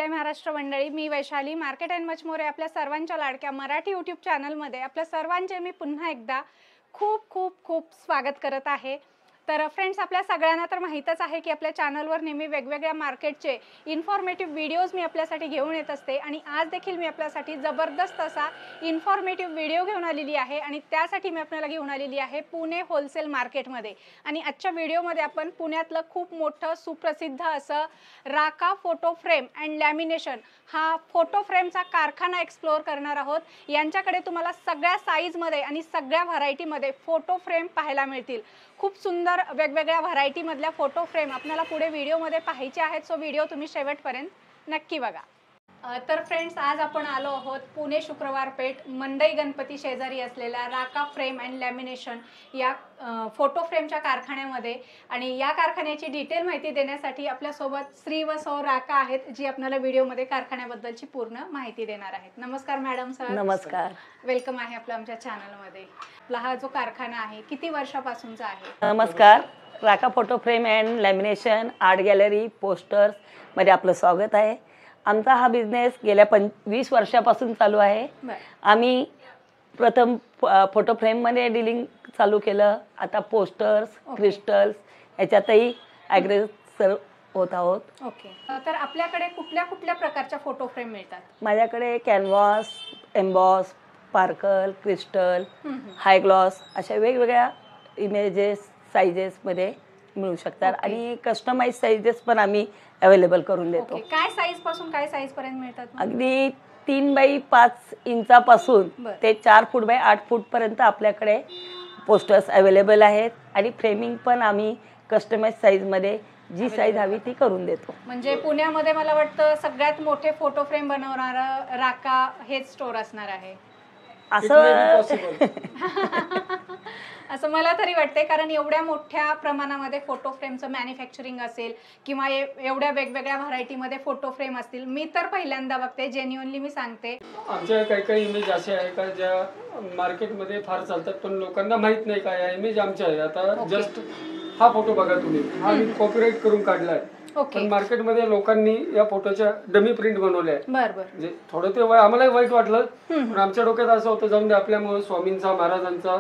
जय महाराष्ट्र मंडळी, मी Vaishali market and much more आपल्या सर्वांच्या लाडक्या मराठी यूट्यूब चॅनलमध्ये आपल्या सर्वांचे मी पुन्हा एकदा खूप खूप खूप स्वागत करत आहे। तर फ्रेंड्स, आपल्या सगळ्यांना तर माहीतच आहे की आपल्या चॅनलवर नेहमी वेगवेगळ्या मार्केटचे इन्फॉर्मेटिव्ह व्हिडिओज मी आपल्यासाठी घेऊन येत असते आणि आज देखील मी आपल्यासाठी जबरदस्त असा इन्फॉर्मेटिव्ह व्हिडिओ घेऊन आलेली आहे आणि त्यासाठी मी आपल्याला घेऊन आलेली आहे पुणे होलसेल मार्केटमध्ये। आणि आजच्या व्हिडिओमध्ये आपण पुण्यातलं खूप मोठं सुप्रसिद्ध असं Raka photo frame and lamination हा फोटो फ्रेमचा कारखाना एक्सप्लोअर करणार आहोत। यांच्याकडे तुम्हाला सगळ्या साईजमध्ये आणि सगळ्या व्हरायटीमध्ये फोटो फ्रेम पाहायला मिळतील। खूप सुंदर वेगवेगळ्या व्हरायटी मधल्या फोटो फ्रेम आपल्याला पुढे व्हिडिओमध्ये पाहायचे आहेत, सो व्हिडिओ तुम्ही शेवटपर्यंत नक्की बघा। तर फ्रेंड्स, आज आपण आलो आहोत पुणे शुक्रवार पेठ मंडई गणपती शेजारी असलेल्या राका फ्रेम अँड लॅमिनेशन या फोटो फ्रेमच्या कारखान्यामध्ये। आणि या कारखान्याची डिटेल माहिती देण्यासाठी आपल्यासोबत श्री व सौ राका आहेत, जी आपल्याला व्हिडिओमध्ये कारखान्याबद्दलची पूर्ण माहिती देणार आहेत। नमस्कार मॅडम। सर नमस्कार, वेलकम आहे आपलं आमच्या चॅनलमध्ये। आपला हा जो कारखाना आहे किती वर्षापासूनचा आहे? नमस्कार, Raka photo frame and lamination art gallery posters मध्ये आपलं स्वागत आहे। आमचा हा बिझनेस गेल्या 20 वर्षापासून चालू आहे। आम्ही प्रथम फोटो फ्रेममध्ये डीलिंग चालू केलं, आता पोस्टर्स क्रिस्टल्स याच्यातही ॲग्रेसर होत आहोत। ओके, तर आपल्याकडे कुठल्या कुठल्या प्रकारच्या फोटो फ्रेम मिळतात? माझ्याकडे कॅनव्हास, एम्बॉस, स्पार्कल, क्रिस्टल, हाय ग्लॉस अशा वेगवेगळ्या इमेजेस साइजेसमध्ये मिळू शकतात आणि कस्टमाइज साइजेस पण आम्ही अवेलेबल करून देतो। काय साइज पासून काय साइज पर्यंत मिळतात? अगदी 3 बाय 5 इंचापासून ते 4 फूट बाय 8 फूट पर्यंत आपल्याकडे पोस्टर्स अवेलेबल आहेत आणि फ्रेमिंग पण आम्ही कस्टमाइज साइजमध्ये जी साइज हवी ती करून देतो। म्हणजे पुण्यामध्ये मला वाटतं सगळ्यात मोठे फोटो फ्रेम बनवणारा राका हेच स्टोर असणार आहे असं मला तरी वाटते, कारण एवढ्या मोठ्या प्रमाणामध्ये फोटो फ्रेमचं मॅन्युफॅक्चरिंग असेल किंवा एवढ्या वेगवेगळ्या व्हरायटीमध्ये फोटो फ्रेम असतील, मी तर पहिल्यांदा बघते। जेन्युअनली मी सांगते, आमच्या काही इमेज असे आहे का ज्या मार्केटमध्ये फार चालतात पण लोकांना माहित नाही का या इमेज आमच्या आहे। आता जस्ट हा फोटो बघा तुम्ही, हा मी कॉपीराइट करून काढलाय, पण मार्केटमध्ये लोकांनी या फोटोच्या डमी प्रिंट बनवल्या आहे। म्हणजे थोडं ते आम्हालाही वाईट वाटलं, पण आमच्या डोक्यात असं होतं जाऊन दे, आपल्यामुळे स्वामींचा महाराजांचा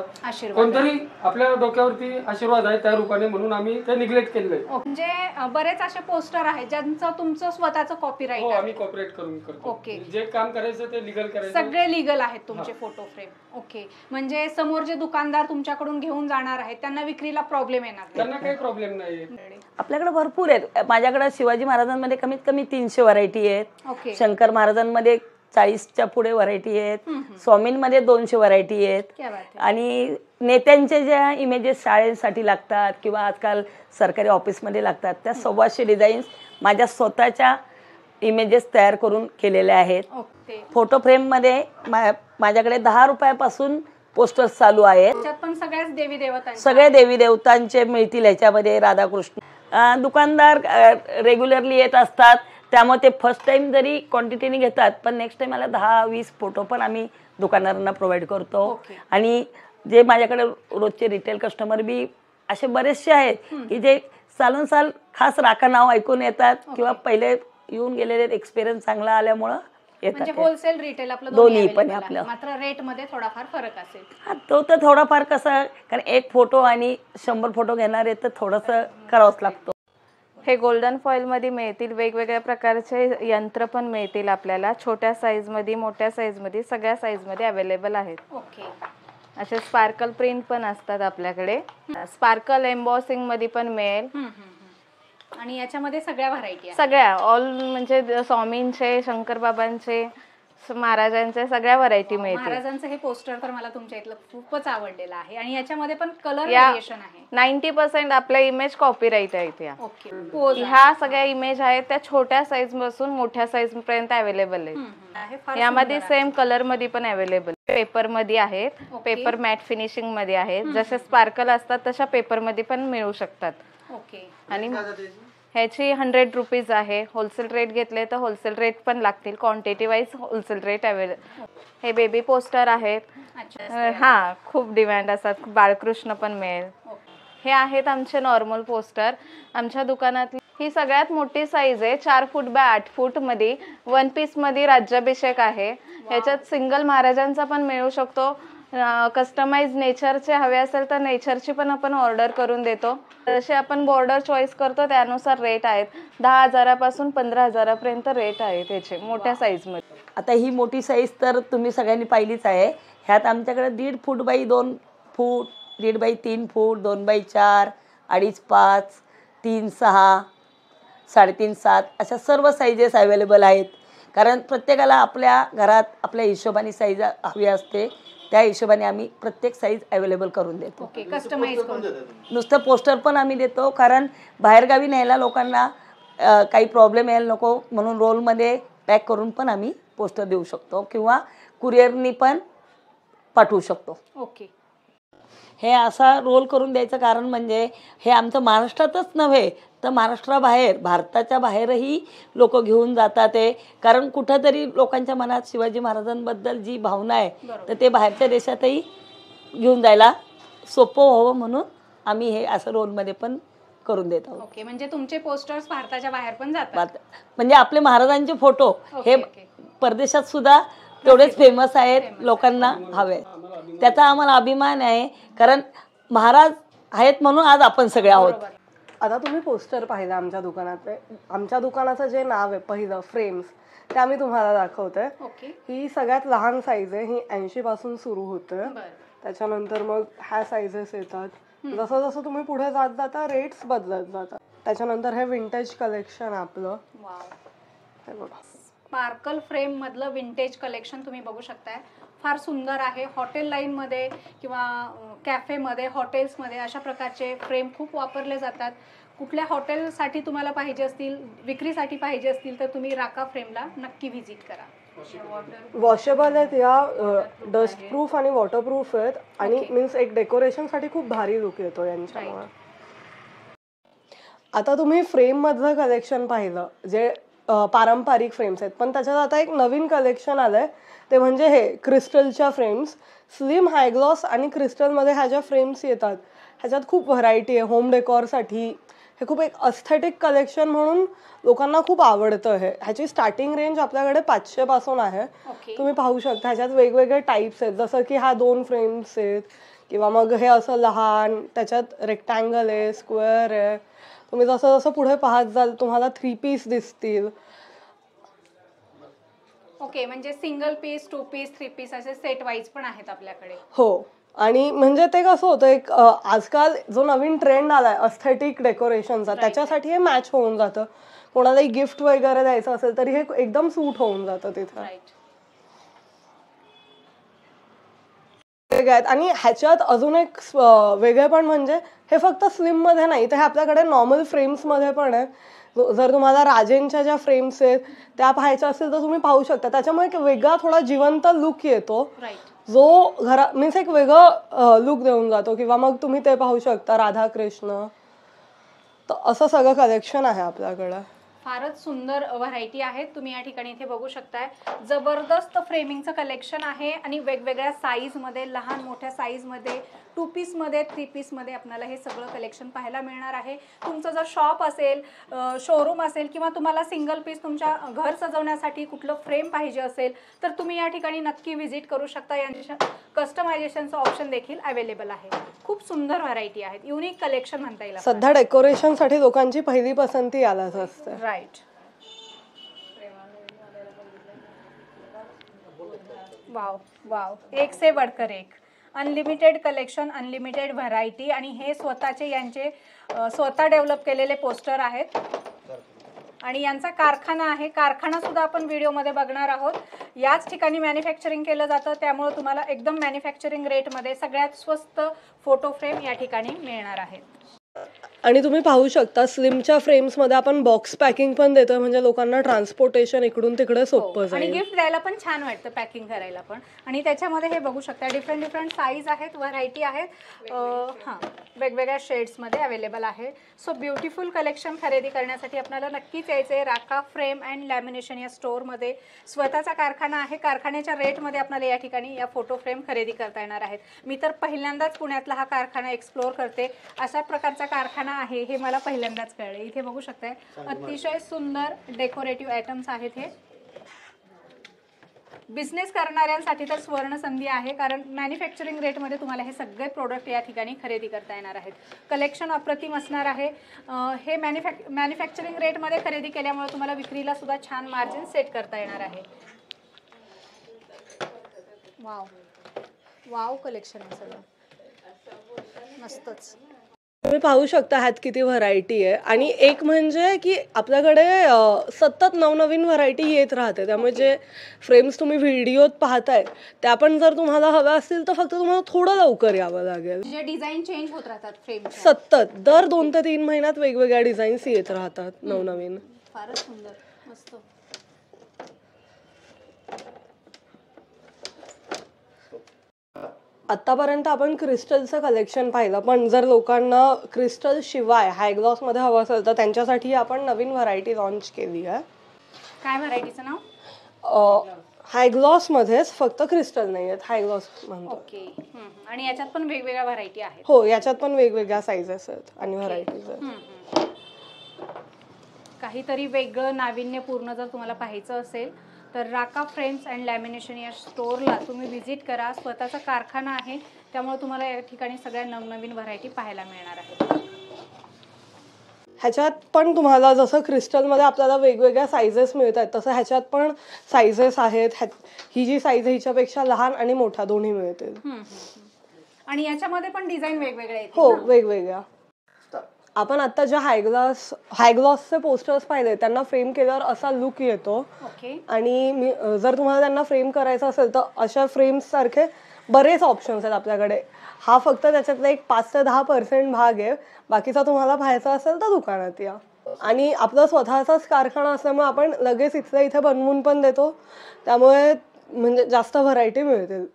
कोणतरी आपल्या डोक्यावरती आशीर्वाद आहे त्या रूपाने, म्हणून आम्ही ते निग्लेक्ट केलंय। म्हणजे बरेच असे पोस्टर आहेत ज्यांचं तुमचं स्वतःचं कॉपीराइट आहे? आम्ही कॉपीराइट करून करतो। जे काम करायचं ते लीगल करायचं, सगळे लीगल आहेत तुमचे फोटो फ्रेम? ओके, म्हणजे समोर जे दुकानदार तुमच्याकडून घेऊन जाणार आहेत त्यांना विक्रीला प्रॉब्लेम येणार? त्यांना काही प्रॉब्लेम नाही। आपल्याकडे भरपूर आहेत। माझ्याकडे शिवाजी महाराजांमध्ये कमीत कमी 300 व्हरायटी आहेत, शंकर महाराजांमध्ये 40च्या पुढे व्हरायटी आहेत, स्वामींमध्ये 200 व्हरायटी आहेत आणि नेत्यांचे ज्या इमेजेस शाळेसाठी लागतात किंवा आजकाल सरकारी ऑफिसमध्ये लागतात त्या 125 डिझाईन्स माझ्या स्वतःच्या इमेजेस तयार करून केलेल्या आहेत। फोटो फ्रेममध्ये माझ्याकडे 10 रुपयापासून पोस्टर्स चालू आहेत। सगळे देवी देवतांचे मिळतील ह्याच्यामध्ये, राधाकृष्ण। दुकानदार रेग्युलरली येत असतात, त्यामुळे ते फर्स्ट टाइम जरी क्वांटिटीने घेतात पण नेक्स्ट टाइम मला 10-20 फोटो पण आम्ही दुकानदारांना प्रोव्हाइड करतो। आणि जे माझ्याकडे रोजचे रिटेल कस्टमर बी असे बरेचसे आहेत की जे चालून चाल खास राका नाव ऐकून येतात किंवा पहिले येऊन गेलेले एक्सपिरियन्स चांगला आल्यामुळं येतात। म्हणजे होलसेल रिटेल आपलं दोन्ही पण आपलं, मात्र रेट मध्ये थोडाफार फरक असेल। हा, तो तर थोडाफार कसं, कारण एक फोटो आणि 100 फोटो घेणार आहे तर थोडंसं करावंच लागतं। हे गोल्डन फॉईल मध्ये मिळतील, वेगवेगळ्या प्रकारचे यंत्र पण मिळतील आपल्याला, छोट्या साईज मध्ये मोठ्या साईज मध्ये सगळ्या साईज मध्ये अवेलेबल आहेत। असे स्पार्कल प्रिंट पण असतात आपल्याकडे, स्पार्कल एम्बॉसिंग मध्ये पण मिळेल आणि याच्यामध्ये सगळ्या व्हरायटी सगळ्या ऑल, म्हणजे स्वामींचे, शंकर बाबांचे, महाराजांचे सगळ्या व्हरायटी मिळतील। महाराजांचं हे पोस्टर तर मला तुमच्या इथलं खूपच आवडलेलं आहे आणि याच्यामध्ये पण कलर व्हेरिएशन आहे। 90% आपल्या इमेज कॉपीराइट आहेत या। ह्या सगळ्या इमेज आहेत त्या छोट्या साईज पासून मोठ्या साईज पर्यंत अवेलेबल आहेत। यामध्ये सेम कलर मध्ये पण अवेलेबल, पेपर मध्ये आहेत, पेपर मॅट फिनिशिंग मध्ये आहेत, जसे स्पार्कल असतात तशा पेपर मध्ये पण मिळू शकतात। आणि ह्याची 100 रुपीज आहे, होलसेल रेट घेतले तर होलसेल रेट पण लागतील, quantity wise wholesale rate available. हे बेबी पोस्टर आहेत, हा खूप डिमांड असतात, बाळकृष्ण पण मिळेल। हे आहेत आमचे नॉर्मल पोस्टर आमच्या दुकानात। ही सगळ्यात मोठी साईज आहे, 4 फूट बाय 8 फूट मध्ये. 1 पीस मध्ये राज्याभिषेक आहे. ह्याच्यात सिंगल महाराजांचा पण मिळू शकतो. कस्टमाइज नेचरचे हवे असेल तर नेचरची पण आपण ऑर्डर करून देतो. जसे आपण बॉर्डर चॉईस करतो त्यानुसार रेट आहेत. 10,000 पासून 15,000 पर्यंत रेट आहे त्याचे मोठ्या साईज मध्ये. आता ही मोठी साईज तर तुम्ही सगळ्यांनी पाहिलीच आहे. ह्यात आमच्याकडे 1.5 foot by 2 foot, 1.5 bye 3 foot, 2 bye 4, 2.5 5, 3 6, 3.5 7 अशा सर्व साईजेस अवेलेबल आहेत. कारण प्रत्येकाला आपल्या घरात आपल्या हिशोबाने साईज हवी असते, त्या हिशोबाने आम्ही प्रत्येक साईज अवेलेबल करून देतो. कस्टमाइज करून नुसतं पोस्टर पण आम्ही देतो, कारण बाहेरगावी न्यायला लोकांना काही प्रॉब्लेम यायला नको म्हणून रोलमध्ये पॅक करून पण आम्ही पोस्टर देऊ शकतो किंवा कुरिअरनी पण पाठवू शकतो. ओके. हे असा रोल करून द्यायचं कारण म्हणजे हे आमचं महाराष्ट्रातच नव्हे तर महाराष्ट्राबाहेर, भारताच्या बाहेरही लोक घेऊन जातात. ते कारण कुठंतरी लोकांच्या मनात शिवाजी महाराजांबद्दल जी भावना आहे तर ते बाहेरच्या देशातही घेऊन जायला सोपं व्हावं म्हणून आम्ही हे असं रोलमध्ये पण करून देत आहोत. ओके. म्हणजे तुमचे पोस्टर्स भारताच्या बाहेर पण जातात. म्हणजे आपले महाराजांचे फोटो हे परदेशात सुद्धा तेवढेच फेमस आहेत, लोकांना हवे. त्याचा आम्हाला अभिमान आहे, कारण महाराज आहेत म्हणून आज आपण सगळे आहोत. आता तुम्ही पोस्टर पाहिलं आमच्या दुकानात. आमच्या दुकानाचं जे नाव आहे पहिलं फ्रेम्स, ते आम्ही तुम्हाला दाखवतोय. ही सगळ्यात लहान साईज आहे, ही 80 पासून सुरू होते. त्याच्यानंतर मग ह्या साईजेस येतात. जसं जसं तुम्ही पुढे जात जाता रेट्स बदलत जातात. त्याच्यानंतर हे विंटेज कलेक्शन आपलं. हे बघा, स्पार्कल फ्रेम मधलं विंटेज कलेक्शन तुम्ही बघू शकताय. फार सुंदर आहे. हॉटेल लाईनमध्ये किंवा कॅफेमध्ये, हॉटेल्समध्ये अशा प्रकारचे फ्रेम खूप वापरले जातात. कुठल्या हॉटेलसाठी तुम्हाला पाहिजे असतील, विक्रीसाठी पाहिजे असतील तर तुम्ही राका फ्रेमला नक्की व्हिजिट करा. वॉशेबल आहेत, या डस्ट प्रूफ आणि वॉटरप्रूफ आहेत आणि मीन्स एक डेकोरेशनसाठी खूप भारी लुक येतो यांच्यामुळे. आता तुम्ही फ्रेम मधलं कलेक्शन पाहिलं जे पारंपरिक फ्रेम्स आहेत, पण त्याच्यात आता एक नवीन कलेक्शन आलंय ते म्हणजे हे क्रिस्टलच्या फ्रेम्स. स्लिम, हायग्लॉस आणि क्रिस्टलमध्ये ह्या ज्या फ्रेम्स येतात ह्याच्यात खूप व्हरायटी आहे. होम डेकॉरसाठी हे खूप एक अस्थेटिक कलेक्शन म्हणून लोकांना खूप आवडतं. हे ह्याची स्टार्टिंग रेंज आपल्याकडे 500 पासून आहे. तुम्ही पाहू शकता ह्याच्यात वेगवेगळे टाईप्स आहेत, जसं की हा 2 फ्रेम्स आहेत किंवा मग हे असं लहान, त्याच्यात रेक्टँगल आहे, स्क्वेअर आहे. तुम्ही जसं जसं पुढे पाहत जाल तुम्हाला 3 पीस दिसतील. ओके. म्हणजे सिंगल पीस, 2 पीस, 3 पीस असे सेट वाईज पण आहेत आपल्याकडे. हो. आणि म्हणजे ते कसं होतं, एक आजकाल जो नवीन ट्रेंड आलाय अस्थेटिक डेकोरेशनचा, त्याच्यासाठी हे मॅच होऊन जातं. कोणालाही गिफ्ट वगैरे द्यायचं असेल तरी हे एकदम सूट होऊन जातं तिथं. आणि ह्याच्यात अजून एक वेगळेपण म्हणजे हे फक्त स्लिम मध्ये नाही तर हे आपल्याकडे नॉर्मल फ्रेम्स मध्ये पण आहे. जर तुम्हाला राजेंच्या ज्या फ्रेम्स आहेत त्या पाहायच्या असतील तर तुम्ही पाहू शकता. त्याच्यामुळे एक वेगळा थोडा जिवंत लुक येतो, जो घरा मीन्स एक वेगळं लुक देऊन जातो. किंवा मग तुम्ही ते पाहू शकता राधाकृष्ण. तर असं सगळं कलेक्शन आहे आपल्याकडं. फारच सुंदर व्हरायटी आहेत. तुम्ही या ठिकाणी इथे बघू शकताय. जबरदस्त फ्रेमिंगचं कलेक्शन आहे आणि वेगवेगळ्या साईजमध्ये, लहान मोठ्या साईजमध्ये, 2 पीसमध्ये, 3 पीसमध्ये आपल्याला हे सगळं कलेक्शन पाहायला मिळणार आहे. तुमचं जर शॉप असेल, शोरूम असेल किंवा तुम्हाला सिंगल पीस तुमच्या घर सजवण्यासाठी कुठलं फ्रेम पाहिजे असेल तर तुम्ही या ठिकाणी नक्की व्हिजिट करू शकता. यांच्या कस्टमायझेशनचं ऑप्शन देखील अवेलेबल आहे. खूप सुंदर व्हरायटी आहेत. युनिक कलेक्शन म्हणता येईल. सध्या डेकोरेशनसाठी लोकांची पहिली पसंती यालाच असते. राईट. वाव वाव, एक से बढ़कर एक. अनलिमिटेड कलेक्शन, अनलिमिटेड व्हरायटी आणि हे स्वतःचे यांचे स्वतः डेव्हलप केलेले पोस्टर आहेत आणि यांचा कारखाना आहे. कारखाना सुद्धा आपण व्हिडिओमध्ये बघणार आहोत. याच ठिकाणी मॅन्युफॅक्चरिंग केलं जातं, त्यामुळे तुम्हाला एकदम मॅन्युफॅक्चरिंग रेटमध्ये सगळ्यात स्वस्त फोटो फ्रेम या ठिकाणी मिळणार आहेत. आणि तुम्ही पाहू शकता स्लिमच्या फ्रेम्स मध्ये आपण बॉक्स पॅकिंग पण देतोय, म्हणजे लोकांना ट्रान्सपोर्टेशन इकडून तिकडे सोपं जाईल. आणि गिफ्ट द्यायला पण छान वाटतं पॅकिंग करायला पण. आणि त्याच्यामध्ये हे बघू शकता डिफरंट साईज आहेत, व्हरायटी आहेत. हां, वेगवेगळ्या शेड्समध्ये अवेलेबल आहे. सो ब्युटिफुल कलेक्शन खरेदी करण्यासाठी आपल्याला नक्कीच यायचं आहे राका फ्रेम अँड लॅमिनेशन या स्टोअरमध्ये. स्वतःचा कारखाना आहे. कारखान्याच्या रेटमध्ये आपल्याला या ठिकाणी या फोटो फ्रेम खरेदी करता येणार आहेत. मी तर पहिल्यांदाच पुण्यातला हा कारखाना एक्सप्लोअर करते. अशा प्रकारचा कारखाना आहे हे मला पहिल्यांदाच कळले. इथे बघू शकताय अतिशय सुंदर डेकोरेटिव्ह आयटम्स आहेत. हे बिझनेस करणाऱ्यांसाठी तर स्वर्ण संधी आहे, कारण मॅन्युफॅक्चरिंग रेटमध्ये तुम्हाला हे सगळे प्रोडक्ट या ठिकाणी खरेदी करता येणार आहेत. कलेक्शन अप्रतिम असणार आहे. हे मॅन्युफॅक्चरिंग रेटमध्ये खरेदी केल्यामुळे तुम्हाला विक्रीला सुद्धा छान मार्जिन सेट करता येणार आहे. वाव वाव कलेक्शन आहे सगळं मस्तच. तुम्ही पाहू शकता ह्यात किती व्हरायटी आहे. आणि एक म्हणजे की आपल्याकडे सतत नवनवीन व्हरायटी येत राहते, त्यामुळे जे फ्रेम्स तुम्ही व्हिडिओत पाहताय त्या पण जर तुम्हाला हव्या असतील तर फक्त तुम्हाला थोडं लवकर यावं लागेल. जे डिझाईन चेंज होत राहतात फ्रेम सतत दर 2 ते 3 महिन्यात वेगवेगळ्या डिझाईन्स येत राहतात नवनवीन. फारच सुंदर मस्त. आतापर्यंत आपण क्रिस्टलचं कलेक्शन पाहिलं, पण जर लोकांना क्रिस्टल शिवाय हायग्लॉस मध्ये हवं असेल तर त्यांच्यासाठी आपण नवीन व्हरायटी लॉन्च केली आहे. काय व्हरायटीचं नाव? हायग्लॉस मध्येच फक्त क्रिस्टल नाही आहेत, हायग्लॉस म्हणतो. ओके. आणि याच्यात पण वेगवेगळ्या व्हरायटी आहेत? हो, याच्यात पण वेगवेगळ्या साइजेस आहेत आणि व्हरायटीज आहेत. काहीतरी वेगळं नाविन्यपूर्ण जर तुम्हाला पाहायचं असेल तर राका फ्रेम्स अँड लॅमिनेशन या स्टोअरला तुम्ही व्हिजिट करा. स्वतःचा कारखाना आहे, त्यामुळे तुम्हाला या ठिकाणी सगळ्या नवनवीन व्हरायटी पाहायला मिळणार आहेत. ह्याच्यात पण तुम्हाला जसं क्रिस्टलमध्ये आपल्याला वेगवेगळ्या सायझेस मिळतात तसं ह्याच्यात पण सायझेस आहेत. ही जी साईज आहे हिच्यापेक्षा लहान आणि मोठा दोन्ही मिळतील. आणि याच्यामध्ये पण डिझाईन वेगवेगळे आहेत? हो, वेगवेगळ्या. आपण आता ज्या हायग्लॉसचे पोस्टर्स पाहिले त्यांना फ्रेम केल्यावर असा लुक येतो. आणि जर तुम्हाला त्यांना फ्रेम करायचं असेल तर अशा फ्रेम्स सारखे बरेच ऑप्शन्स आहेत आपल्याकडे. हा फक्त त्याच्यातला एक 5 ते 10% भाग आहे. बाकीचा तुम्हाला पाहायचा असेल तर दुकानात या. आणि आपला स्वतःचाच कारखाना असल्यामुळे आपण लगेच इथल्या इथे बनवून पण देतो, त्यामुळे म्हणजे जास्त व्हरायटी मिळतील.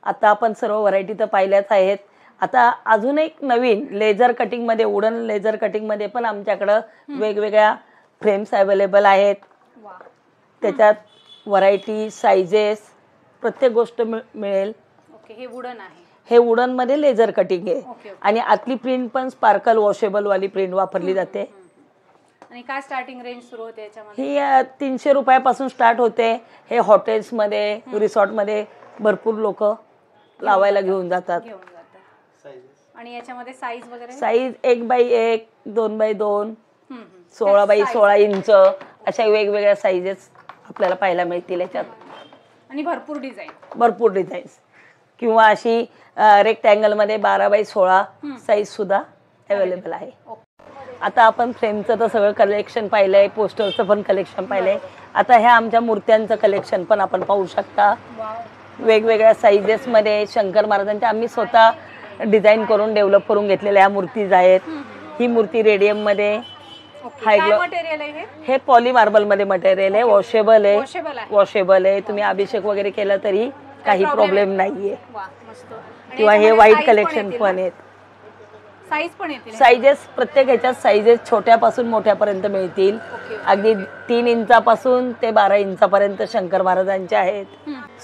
आता आपण सर्व व्हरायटी तर पाहिल्याच आहेत. आता अजून एक नवीन लेझर कटिंगमध्ये, वुडन लेझर कटिंगमध्ये पण आमच्याकडं वेगवेगळ्या फ्रेम्स अवेलेबल आहेत. त्याच्यात व्हरायटी, सायझेस, प्रत्येक गोष्ट मिळेल. हे वुडन आहे, हे वुडनमध्ये लेझर कटिंग आहे. आणि आतली प्रिंट पण स्पार्कल वॉशेबल वाली प्रिंट वापरली जाते. आणि काय स्टार्टिंग रेंज सुरू होते याच्यामध्ये? ही 300 रुपयापासून स्टार्ट होते. हे हॉटेल्समध्ये, रिसॉर्टमध्ये भरपूर लोक लावायला घेऊन जातात. आणि याच्यामध्ये साईज वगैरे? Size 1x1, 2x2, 16x16 inch अशा वेगवेगळ्या साईजेस आपल्याला पाहायला मिळतील याच्यात. आणि भरपूर डिझाईन्स किंवा अशी रेक्टँगलमध्ये 12x16 साईज सुद्धा अवेलेबल आहे. आता आपण फ्रेमचं तर सगळं कलेक्शन पाहिलंय, पोस्टरचं पण कलेक्शन पाहिलंय. आता ह्या आमच्या मूर्त्यांचं कलेक्शन पण आपण पाहू शकता. वेगवेगळ्या साईजेसमध्ये शंकर महाराजांच्या आम्ही स्वतः डिझाईन करून डेव्हलप करून घेतलेल्या ह्या मूर्तीज आहेत. ही मूर्ती रेडियममध्ये, हे पॉली मार्बल मध्ये मटेरियल आहे. वॉशेबल आहे. तुम्ही अभिषेक वगैरे केला तरी काही प्रॉब्लेम नाहीये. किंवा हे व्हाईट कलेक्शन पण आहेत. साईजेस प्रत्येक ह्याच्यात साईजेस छोट्यापासून मोठ्यापर्यंत मिळतील. अगदी 3 इंचापासून ते 12 इंचापर्यंत शंकर महाराजांच्या आहेत.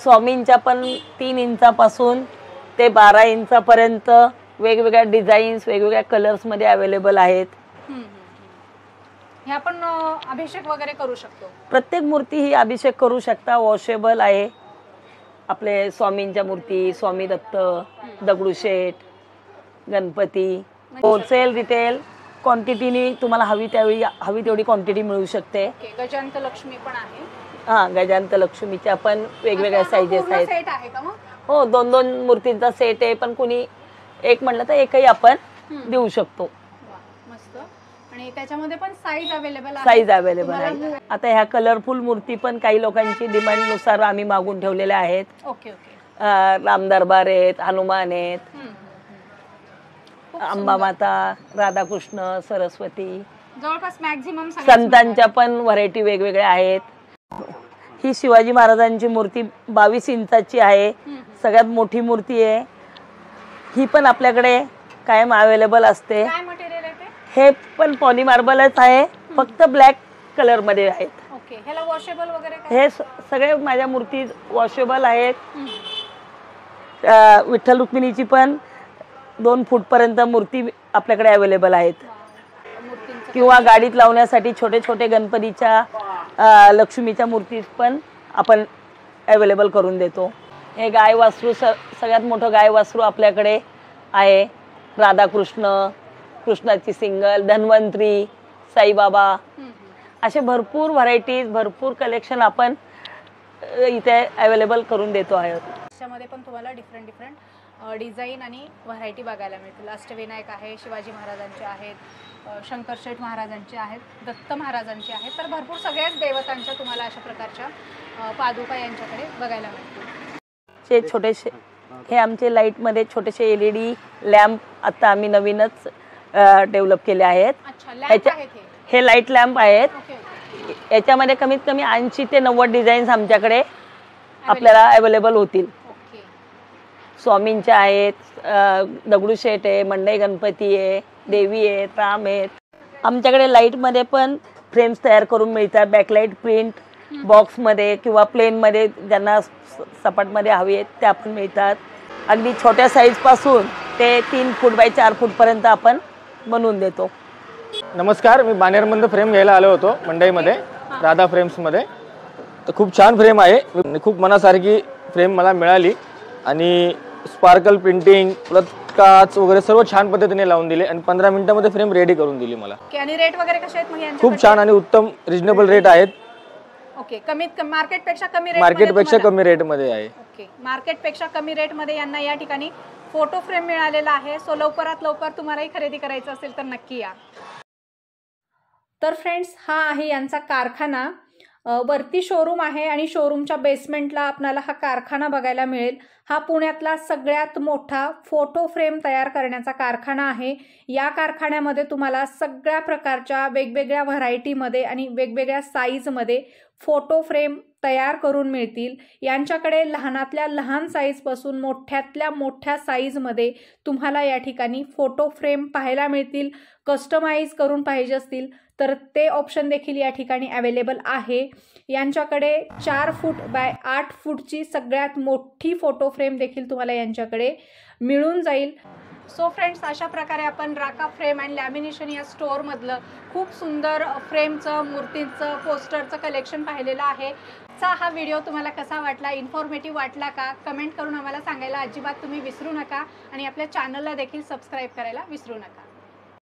स्वामींच्या पण 3 इंचापासून ते 12 इंचापर्यंत वेगवेगळ्या डिझाईन्स, वेगवेगळ्या कलर्स मध्ये अवेलेबल आहेत. हे आपण अभिषेक वगैरे करू शकतो. प्रत्येक मूर्ती ही अभिषेक करू शकता. वॉशेबल आहे. आपले स्वामींच्या मूर्ती, स्वामी दत्त, दगडूशेठ, गणपती, होलसेल रिटेल क्वांटिटीनी तुम्हाला हवी तेवढी क्वांटिटी मिळू शकते. गजांत लक्ष्मी पण आहे. हा, गजांत लक्ष्मीच्या पण वेगवेगळ्या साईजेस आहेत. सेट आहे का मग? हो, 2-2 मूर्तींचा सेट आहे. पण कुणी एक म्हणलं तर एकही आपण देऊ शकतो. आणि त्याच्यामध्ये पण साईज अवेलेबल आहे. आता ह्या कलरफुल मूर्ती पण काही लोकांची डिमांड नुसार आम्ही मागून ठेवलेल्या आहेत. राम दरबार आहेत, हनुमान आहेत, अंबा माता, राधाकृष्ण, सरस्वती, जवळपास मॅक्झिमम संतांच्या पण व्हरायटी वेगवेगळ्या आहेत. ही शिवाजी महाराजांची मूर्ती 22 इंचाची आहे. सगळ्यात मोठी मूर्ती आहे. ही पण आपल्याकडे कायम अवेलेबल असते. हे पण पॉली मार्बलच आहे, फक्त ब्लॅक कलर मध्ये आहेत. हे सगळे माझ्या मूर्ती वॉशेबल आहेत. विठ्ठल रुक्मिणीची पण 2 फूटपर्यंत मूर्ती आपल्याकडे अवेलेबल आहेत. किंवा गाडीत लावण्यासाठी छोटे छोटे गणपतीच्या लक्ष्मीच्या मूर्ती पण आपण अवेलेबल करून देतो. हे गाय वासरू सगळ्यात मोठं गाय वासरू आपल्याकडे आहे. राधाकृष्ण, कृष्णाची सिंगल, धन्वंतरी, साईबाबा, असे भरपूर व्हरायटीज, भरपूर कलेक्शन आपण इथे अवेलेबल करून देतो आहे. त्याच्यामध्ये पण तुम्हाला डिफरंट डिझाईन आणि व्हरायटी बघायला मिळतील. अष्टविनायक आहे, शिवाजी महाराजांचे आहेत, शंकरशेठ महाराजांचे आहेत, दत्त महाराजांचे आहेत. तर भरपूर सगळ्याच देवतांच्या तुम्हाला अशा प्रकारच्या पादुका यांच्याकडे बघायला मिळतील. छोटेसे हे आमचे लाईटमध्ये छोटेसे LED लॅम्प आता आम्ही नवीनच डेव्हलप केले आहेत. हे लाईट लॅम्प आहेत. याच्यामध्ये कमीत कमी 80 ते 90 डिझाईन्स आमच्याकडे आपल्याला अवेलेबल होतील. स्वामींच्या आहेत, दगडूशेठ आहे, मंडई गणपती आहे, देवी आहेत, राम आहेत. आमच्याकडे लाईटमध्ये पण फ्रेम्स तयार करून मिळतात. बॅकलाईट प्रिंट बॉक्समध्ये किंवा प्लेनमध्ये ज्यांना सपाटमध्ये हवी आहेत त्या पण मिळतात. अगदी छोट्या साईजपासून ते 3 फूट बाय 4 फूटपर्यंत आपण बनवून देतो. नमस्कार, मी बानेरमधून फ्रेम घ्यायला आलो होतो मंडईमध्ये, राधा फ्रेम्समध्ये. तर खूप छान फ्रेम आहे, खूप मनासारखी फ्रेम मला मिळाली आणि स्पार्कल प्रिंटिंग प्लस काच वगैरे सर्व छान पद्धतीने लावून दिले आणि 15 मिनिटांमध्ये फ्रेम रेडी करून दिली मला. आणि रेट वगैरे कसे आहेत मग यांचे? खूप छान आणि उत्तम रिजनेबल रेट आहेत. ओके, कमीत मार्केटपेक्षा कमी रेट मध्ये आहे. ओके, मार्केटपेक्षा कमी रेट मध्ये यांना या ठिकाणी फोटो फ्रेम मिळालेला आहे. सो लवकरात लवकर तुम्हालाही खरेदी करायचं असेल तर नक्की या. तर फ्रेंड्स, हा आहे यांचा कारखाना. वरती शोरूम आहे आणि शोरूमच्या बेसमेंटला आपल्याला हा कारखाना बघायला मिळेल. हा पुण्यातला सगळ्यात मोठा फोटो फ्रेम तयार करण्याचा कारखाना आहे. या कारखान्यामध्ये तुम्हाला सगळ्या प्रकारच्या वेगवेगळ्या व्हरायटीमध्ये आणि वेगवेगळ्या साईजमध्ये फोटो फ्रेम तयार करून मिळतील. यांच्याकडे लहानातल्या लहान साईजपासून मोठ्यातल्या मोठ्या साईजमध्ये तुम्हाला या ठिकाणी फोटो फ्रेम पाहायला मिळतील. कस्टमाइज करून पाहिजे असतील तर ते ऑप्शन देखील या ठिकाणी अवेलेबल आहे. यांच्याकडे 4 फूट बाय 8 फूटची सगळ्यात मोठी फोटो फ्रेम देखील तुम्हाला यांच्याकडे मिळून जाईल. सो फ्रेंड्स, अशा प्रकारे आपण राका फ्रेम अँड लॅमिनेशन या स्टोअरमधलं खूप सुंदर फ्रेमचं, मूर्तींचं, पोस्टरचं कलेक्शन पाहिलेलं आहे. हा व्हिडिओ तुम्हाला कसा वाटला, इन्फॉर्मेटिव्ह वाटला का, कमेंट करून आम्हाला सांगायला अजिबात तुम्ही विसरू नका आणि आपल्या चॅनलला देखील सबस्क्राईब करायला विसरू नका.